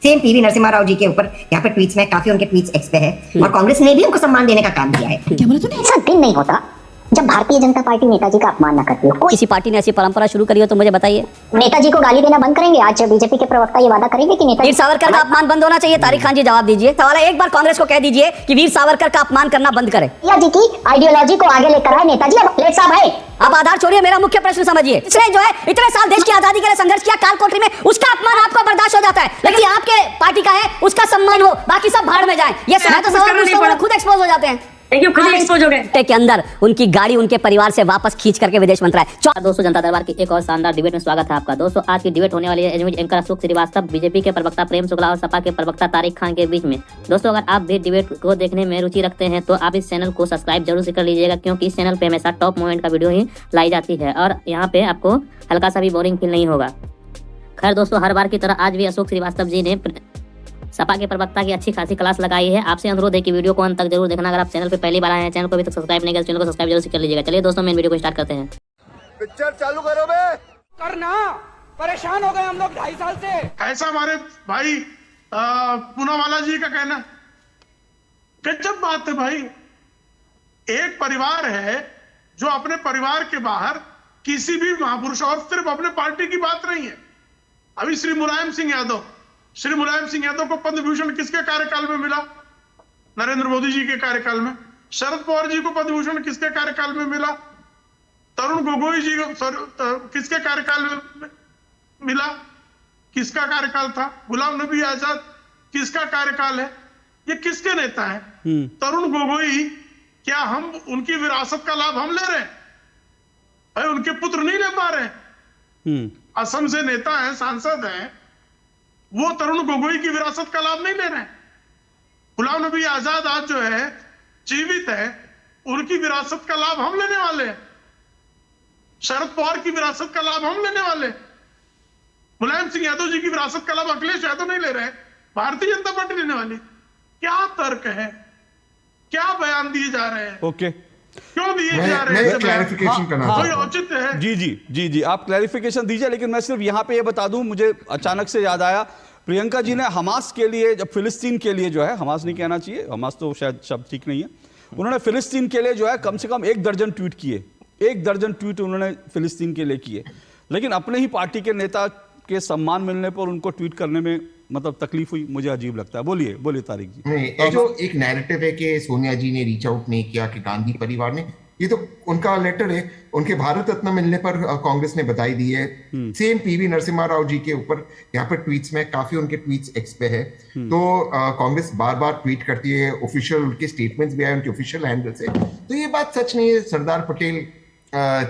Same PV Narasimha Rao ji के ऊपर यहाँ पे ट्वीट्स में काफी उनके ट्वीट्स एक्स पे है और कांग्रेस ने भी उनको सम्मान देने का काम किया है। क्या बोला तूने? ऐसा दिन नहीं होता जब भारतीय जनता पार्टी नेताजी का अपमान न करती हो। किसी पार्टी ने ऐसी परंपरा शुरू करी हो तो मुझे बताइए। नेताजी को गाली देना बंद करेंगे। आज बीजेपी के प्रवक्ता ये वादा करेंगे कि नेताजी वीर सावरकर का अपमान बंद होना चाहिए। तारिक खान जी जवाब दीजिए। सवाल है, एक बार कांग्रेस को कह दीजिए कि वीर सावरकर का अपमान करना बंद करे। जी की आइडियोलॉजी को आगे लेकर आए नेताजी। अब प्लेट साहब है, अब आधार छोड़िए, मेरा मुख्य प्रश्न समझिए। इसने जो है इतने साल देश की आजादी के लिए संघर्ष किया, काल कोठरी में, उसका अपमान आपको बर्दाश्त हो जाता है, लेकिन आपके पार्टी का है उसका सम्मान हो, बाकी सब भाड़ में जाए। ये सवाल तो सवाल खुद एक्सपोज हो जाते हैं के अंदर उनकी गाड़ी उनके परिवार से वापस खींच करके विदेश मंत्रालय। दोस्तों, जनता दरबार की एक और शानदार डिबेट में स्वागत है आपका। दोस्तों, आज की डिबेट होने वाली है एंकर अशोक श्रीवास्तव, बीजेपी के प्रवक्ता प्रेम शुक्ला और सपा के प्रवक्ता तारिक खान के बीच में। दोस्तों, अगर आप भी डिबेट को देखने में रुचि रखते हैं तो आप इस चैनल को सब्सक्राइब जरूर से कर लीजिएगा, क्योंकि इस चैनल पे हमेशा टॉप मोमेंट का वीडियो ही लाई जाती है और यहाँ पे आपको हल्का सा भी बोरिंग फील नहीं होगा। खैर दोस्तों, हर बार की तरह आज भी अशोक श्रीवास्तव जी ने सपा के प्रवक्ता की अच्छी खासी क्लास लगाई है। आपसे अनुरोध है कि वीडियो को अंत तक जरूर देखना। अगर आप चैनल पे पहली बार आए हैं, चैनल को अभी तक सब्सक्राइब नहीं किया, चैनल को सब्सक्राइब जरूर से कर लीजिएगा। चलिए दोस्तों, मेन वीडियो को स्टार्ट करते हैं। पिक्चर चालू करो बे। करना परेशान हो गए हम लोग 2.5 साल से। ऐसा हमारे भाई पूनावाला जी का कहना, गजब बात है भाई। एक परिवार है जो अपने परिवार के बाहर किसी भी महापुरुष, और सिर्फ अपने पार्टी की बात नहीं है। अभी श्री मुलायम सिंह यादव को पद्म भूषण किसके कार्यकाल में मिला? नरेंद्र मोदी जी के कार्यकाल में। शरद पवार जी को पद्म भूषण किसके कार्यकाल में मिला? तरुण गोगोई जी को किसके कार्यकाल में मिला? किसका कार्यकाल था? गुलाम नबी आजाद किसका कार्यकाल है? ये किसके नेता है? तरुण गोगोई, क्या हम उनकी विरासत का लाभ हम ले रहे हैं? भाई, उनके पुत्र नहीं ले पा रहे। असम से नेता है, सांसद है, वो तरुण गोगोई की विरासत का लाभ नहीं ले रहे हैं। गुलाम नबी आजाद आज जो है जीवित है, उनकी विरासत का लाभ हम लेने वाले हैं। शरद पवार की विरासत का लाभ हम लेने वाले। मुलायम सिंह यादव जी की विरासत का लाभ अखिलेश यादव नहीं ले रहे, भारतीय जनता पार्टी लेने वाली। क्या तर्क है? क्या बयान दिए जा रहे हैं? ओके, क्यों दिए जा रहे हैं? क्लैरिफिकेशन करना कोई औचित्य है? जी, आप क्लैरिफिकेशन दीजिए। लेकिन मैं सिर्फ यहाँ पे ये बता दूं, मुझे अचानक से याद आया, प्रियंका जी ने हमास के लिए, जब फिलिस्तीन के लिए जो है, हमास नहीं कहना चाहिए, हमास तो शायद शब्द ठीक नहीं है, उन्होंने फिलिस्तीन के लिए जो है कम से कम 1 दर्जन ट्वीट किए। 1 दर्जन ट्वीट उन्होंने फिलिस्तीन के लिए किए, लेकिन अपने ही पार्टी के नेता के सम्मान मिलने पर उनको ट्वीट करने में मतलब तकलीफ हुई। मुझे अजीब लगता है। बोलिए तारिक जी। ये जो एक नैरेटिव है कि सोनिया जी ने रीच आउट नहीं किया, कि गांधी परिवार ने, ये तो उनका लेटर है। उनके भारत रत्न मिलने पर कांग्रेस ने बधाई दी है। सेम पीवी नरसिम्हा राव जी के ऊपर यहाँ पर ट्वीट्स में काफी उनके ट्वीट्स एक्स पे है। तो कांग्रेस बार बार ट्वीट करती है, ऑफिशियल उनके स्टेटमेंट्स भी आए उनके ऑफिशियल हैंडल से। तो ये बात सच नहीं है। सरदार पटेल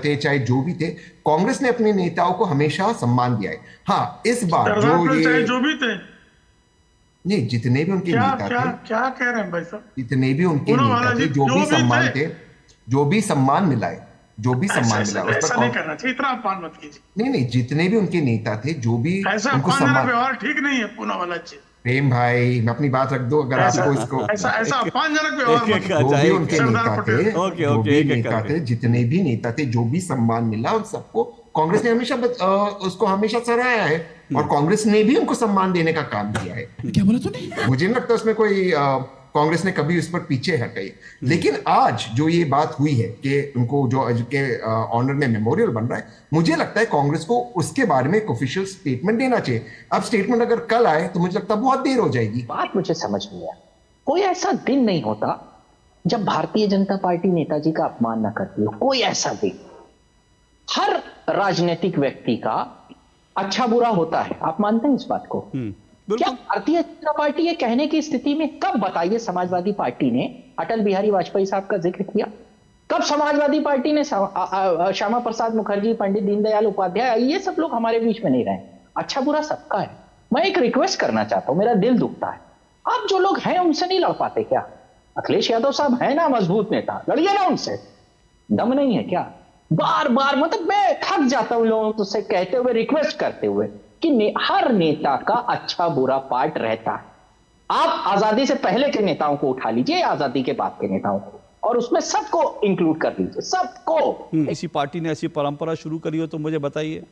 थे, चाहे जो भी थे, कांग्रेस ने अपने नेताओं को हमेशा सम्मान दिया है। हाँ, इस बार जो भी थे, नहीं, जितने भी उनके नेता थे, क्या कह रहे हैं भाई साहब, जितने भी उनके नेता थे, जो भी सम्मान थे, जो भी सम्मान मिला है, जो भी सम्मान मिला, ऐसा नहीं करना चाहिए, इतना अपमान मत कीजिए। नहीं, जितने भी उनके नेता थे, जो भी उनको सम्मान, व्यवहार ठीक नहीं है पूनावाला जी। प्रेम भाई, मैं अपनी बात रख दो। अगर आपको इसको ऐसा अपमानजनक व्यवहार, जो भी उनके नेता थे, जो भी नेता थे, जितने भी नेता थे, जो भी सम्मान मिला, उन सबको कांग्रेस ने हमेशा उसको हमेशा सराहा है और कांग्रेस ने भी उनको सम्मान देने का काम किया है। क्या बोला तूने? मुझे नहीं लगता उसमें कोई कांग्रेस ने कभी उस पर पीछे हटाई। लेकिन आज जो ये बात हुई है कि उनको जो के ऑनर में मेमोरियल बन रहा है, मुझे लगता है कांग्रेस को उसके बारे में एक ऑफिशियल स्टेटमेंट देना चाहिए। अब स्टेटमेंट अगर कल आए तो मुझे लगता है बहुत देर हो जाएगी। बात मुझे समझ में आया। कोई ऐसा दिन नहीं होता जब भारतीय जनता पार्टी नेताजी का अपमान न करती हो। कोई ऐसा दिन। हर राजनीतिक व्यक्ति का अच्छा बुरा होता है। आप मानते हैं इस बात को? क्या भारतीय जनता पार्टी ये कहने की स्थिति में कब, बताइए, समाजवादी पार्टी ने अटल बिहारी वाजपेयी साहब का जिक्र किया? कब समाजवादी पार्टी ने श्यामा प्रसाद मुखर्जी, पंडित दीनदयाल उपाध्याय, ये सब लोग हमारे बीच में नहीं रहे? अच्छा बुरा सबका है। मैं एक रिक्वेस्ट करना चाहता हूं, मेरा दिल दुखता है, आप जो लोग हैं उनसे नहीं लड़ पाते क्या? अखिलेश यादव साहब है ना मजबूत नेता, लड़िए ना उनसे। दम नहीं है क्या? बार बार, मतलब मैं थक जाता हूं लोगों से कहते हुए, रिक्वेस्ट करते हुए कि हर नेता का अच्छा बुरा पार्ट रहता है। आप आजादी से पहले के नेताओं को उठा लीजिए, आजादी के बाद के नेताओं को, और उसमें सबको इंक्लूड कर लीजिए, सबको। किसी पार्टी ने ऐसी परंपरा शुरू करी हो तो मुझे बताइए।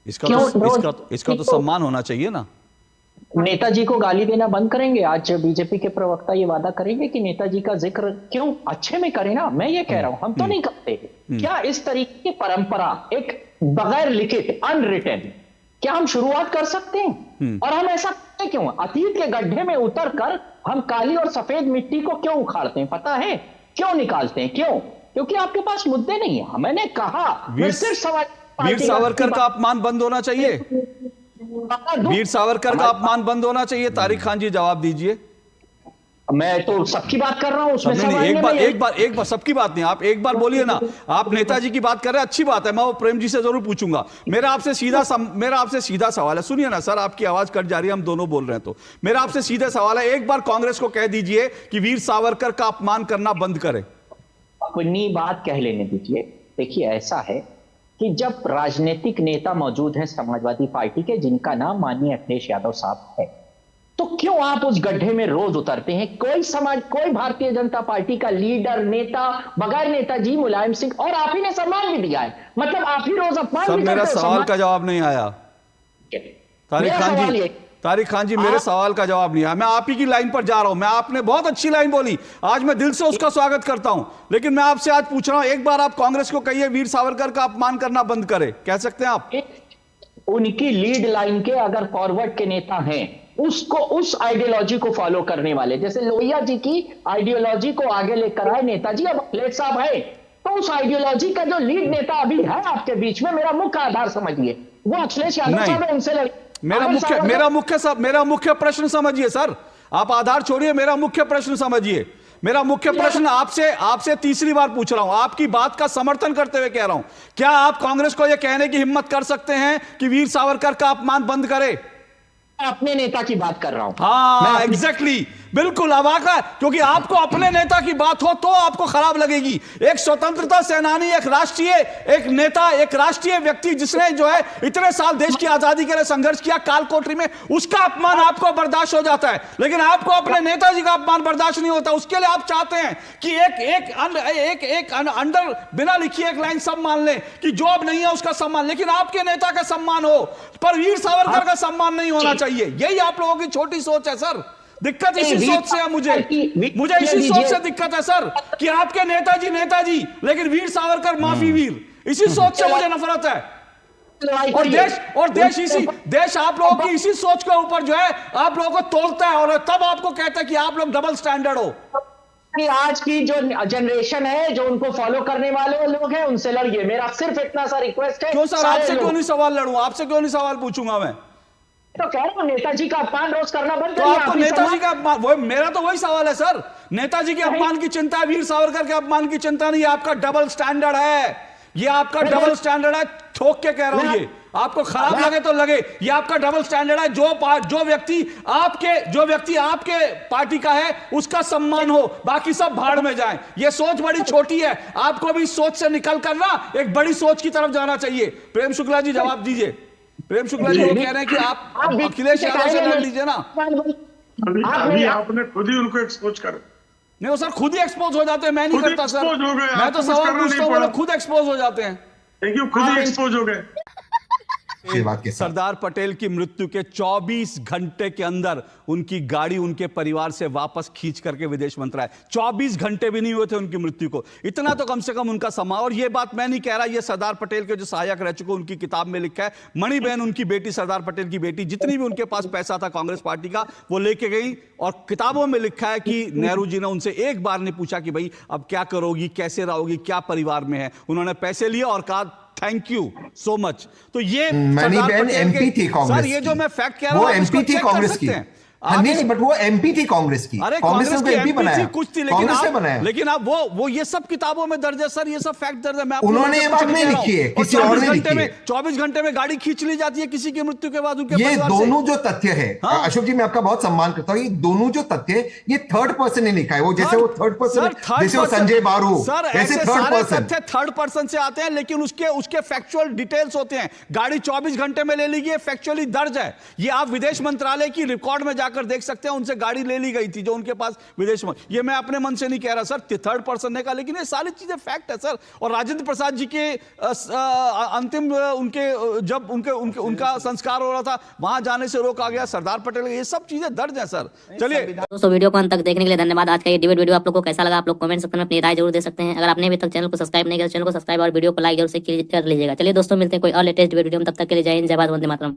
इसका तो सम्मान होना चाहिए ना। नेताजी को गाली देना बंद करेंगे? आज बीजेपी के प्रवक्ता ये वादा करेंगे कि नेताजी का जिक्र क्यों अच्छे में करें ना, मैं ये कह रहा हूं, हम तो नहीं करते। क्या इस तरीके की परंपरा एक बगैर लिखित अनरिटन क्या हम शुरुआत कर सकते हैं? और हम ऐसा करते क्यों? अतीत के गड्ढे में उतर कर हम काली और सफेद मिट्टी को क्यों उखाड़ते हैं? पता है क्यों निकालते हैं? क्यों? क्योंकि आपके पास मुद्दे नहीं है। मैंने कहा वीर सावरकर का अपमान बंद होना चाहिए। वीर सावरकर का अपमान बंद होना चाहिए। तारिक खान जी जवाब दीजिए। मैं तो सबकी बात कर रहा हूं उसमें। नहीं, एक बार सबकी बात नहीं, आप एक बार बोलिए ना। आप नेताजी की बात कर रहे हैं, अच्छी बात है, मैं वो प्रेम जी से जरूर पूछूंगा। मेरा आपसे सीधा सवाल है, सुनिए ना सर, आपकी आवाज कट जा रही है, हम दोनों बोल रहे हैं, तो मेरा आपसे सीधा सवाल है, एक बार कांग्रेस को कह दीजिए कि वीर सावरकर का अपमान करना बंद करे। अपनी बात कह लेने दीजिए। देखिए, ऐसा है कि जब राजनीतिक नेता मौजूद हैं समाजवादी पार्टी के, जिनका नाम माननीय अखिलेश यादव साहब है, तो क्यों आप उस गड्ढे में रोज उतरते हैं? कोई भारतीय जनता पार्टी का लीडर, नेता, बगैर नेताजी मुलायम सिंह, और आप ही ने सम्मान भी दिया है, मतलब आप ही रोज अपमान भी करते हो। मेरा सवाल का जवाब नहीं आया तारिक खान जी, मेरे सवाल का जवाब नहीं आया। मैं आप ही की लाइन पर जा रहा हूं। आपने बहुत अच्छी लाइन बोली, आज मैं दिल से उसका स्वागत करता हूं, लेकिन मैं आपसे आज पूछ रहा हूं, एक बार आप कांग्रेस को कहिए वीर सावरकर का अपमान करना बंद करे। कह सकते हैं आप? उनकी लीड लाइन के अगर फॉरवर्ड के नेता हैं, उसको उस आइडियोलॉजी को फॉलो करने वाले, जैसे लोहिया जी की आइडियोलॉजी को आगे लेकर आए नेताजी, अब अखिलेश साहब है, तो उस आइडियोलॉजी का जो लीड नेता अभी है आपके बीच में, मेरा मुख्य आधार समझिए, वो अखिलेश यादव साहब है, उनसे मेरा मुख्य प्रश्न समझिए सर, आप आधार छोड़िए, मेरा मुख्य प्रश्न समझिए। मेरा मुख्य प्रश्न आपसे तीसरी बार पूछ रहा हूं, आपकी बात का समर्थन करते हुए कह रहा हूं, क्या आप कांग्रेस को यह कहने की हिम्मत कर सकते हैं कि वीर सावरकर का अपमान बंद करे? अपने नेता की बात कर रहा हूं। हाँ, एग्जैक्टली, बिल्कुल। अब आकर, क्योंकि आपको अपने नेता की बात हो तो आपको खराब लगेगी। एक स्वतंत्रता सेनानी, एक नेता, एक राष्ट्रीय व्यक्ति जिसने जो है इतने साल देश की आजादी के लिए संघर्ष किया काल कोठरी में, उसका अपमान आपको बर्दाश्त हो जाता है, लेकिन आपको अपने नेताजी का अपमान बर्दाश्त नहीं होता। उसके लिए आप चाहते हैं कि एक अंडर बिना लिखी एक लाइन सब मान लें कि जो अब नहीं है उसका सम्मान, लेकिन आपके नेता का सम्मान हो, पर वीर सावरकर का सम्मान नहीं होना चाहिए। यही आप लोगों की छोटी सोच है सर। दिक्कत इसी सोच से है, मुझे इसी सोच से दिक्कत है सर, कि आपके नेताजी लेकिन वीर सावरकर माफी वीर, इसी सोच से मुझे नफरत है। और देश आप लोगों की इसी सोच के ऊपर जो है आप लोगों को तोड़ता है, और तब आपको कहता है कि आप लोग डबल स्टैंडर्ड हो। आज की जो जनरेशन है, जो उनको फॉलो करने वाले लोग हैं, उनसे लड़िए। मेरा सिर्फ इतना सा रिक्वेस्ट है। क्यों सर, आपसे क्यों नहीं सवाल लड़ूं? आपसे क्यों नहीं सवाल पूछूंगा मैं? तो कह रहा हूं, नेताजी का अपमान रोज करना बंद करिए। तो आपको नेताजी का अपमान, मेरा तो वही सवाल है सर। नेताजी के अपमान की चिंता है, वीर सावरकर के अपमान की चिंता नहीं। आपका डबल स्टैंडर्ड है, ये आपका डबल स्टैंडर्ड है। ठोक के कह रहा हूं, ये आपको खराब लगे तो लगे, ये आपका डबल स्टैंडर्ड है। जो व्यक्ति आपके पार्टी का है उसका सम्मान हो, बाकी सब भाड़ में जाएं। ये सोच बड़ी छोटी है, आपको भी सोच से निकल कर ना एक बड़ी सोच की तरफ जाना चाहिए। प्रेम शुक्ला जी जवाब दीजिए। प्रेम शुक्ला जी वो कह रहे हैं कि आप अखिलेश यादव से लड़ लीजिए ना। अभी आपने खुद ही उनको एक्सपोज कर। नहीं, वो सर खुद ही एक्सपोज हो जाते हैं, मैं नहीं करता सर। मैं तो सवाल पूछता हूँ, वो लोग खुद एक्सपोज हो जाते हैं। खुद ही एक्सपोज हो गए। सरदार पटेल की मृत्यु के 24 घंटे के अंदर उनकी गाड़ी उनके परिवार से वापस खींच करके विदेश मंत्रालय, 24 घंटे भी नहीं हुए थे उनकी मृत्यु को। इतना तो कम से कम उनका सम्मान। और ये बात मैं नहीं कह रहा, ये सरदार पटेल के जो सहायक रह चुके उनकी किताब में लिखा है। मणिबेन उनकी बेटी, सरदार पटेल की बेटी, जितनी भी उनके पास पैसा था कांग्रेस पार्टी का वो लेके गई, और किताबों में लिखा है कि नेहरू जी ने उनसे एक बार ने पूछा कि भाई अब क्या करोगी, कैसे रहोगी, क्या परिवार में है। उन्होंने पैसे लिए और कहा थैंक यू सो मच। तो ये मणिबेन एमपी थी कांग्रेस, ये जो मैं फैक्ट कह रहा हूं वो एमपी थी कांग्रेस की। नहीं, बट वो एमपी थी कांग्रेस की। अरे कांग्रेस ने एमपी बनाया, कुछ थी, लेकिन आप वो ये सब किताबों में दर्ज है सर, ये सब फैक्ट दर्ज है। मैं उन्होंने ये बात नहीं लिखी है, किसी और ने लिखी है। 24 घंटे में गाड़ी खींच ली जाती है किसी की मृत्यु के बाद उनके ये दोनों जो तथ्य है, अशोक जी मैं आपका बहुत सम्मान करता हूँ, ये दोनों जो तथ्य है ये थर्ड पर्सन ने लिखा है। वो जैसे वो थर्ड पर्सन, जैसे वो संजय बारू, ऐसे तथ्य थर्ड पर्सन से आते हैं, लेकिन उसके फैक्चुअल डिटेल्स होते हैं। गाड़ी 24 घंटे में ले ली गई, फैक्चुअली दर्ज है। ये आप विदेश मंत्रालय की रिकॉर्ड में जाकर देख सकते हैं, उनसे गाड़ी ले ली गई थी जो उनके पास विदेश में। ये मैं अपने मन से नहीं कह रहा सर, थर्ड पर्सन ने कहा, लेकिन ये सारी चीजें फैक्ट है सर। और राजेंद्र प्रसाद जी के अंतिम जब उनका संस्कार हो रहा था, वहां जाने से रोका गया, सरदार पटेल, ये सब चीजें दर्ज है सर। चलिए दोस्तों, वीडियो को अंत तक देखने के लिए धन्यवाद। आज का ये डिबेट वीडियो आप लोग को कैसा लगा, आप लोग कमेंट सेक्शन में अपनी राय जरूर दे सकते हैं। अगर आपने अभी तक चैनल को सब्सक्राइब नहीं किया, चैनल को सब्सक्राइब और वीडियो को लाइक जरूर से कर लीजिएगा। चलिए दोस्तों, मिलते हैं कोई और लेटेस्ट वीडियो में, तब तक के लिए जय हिंद, जय भारत, वंदे मातरम।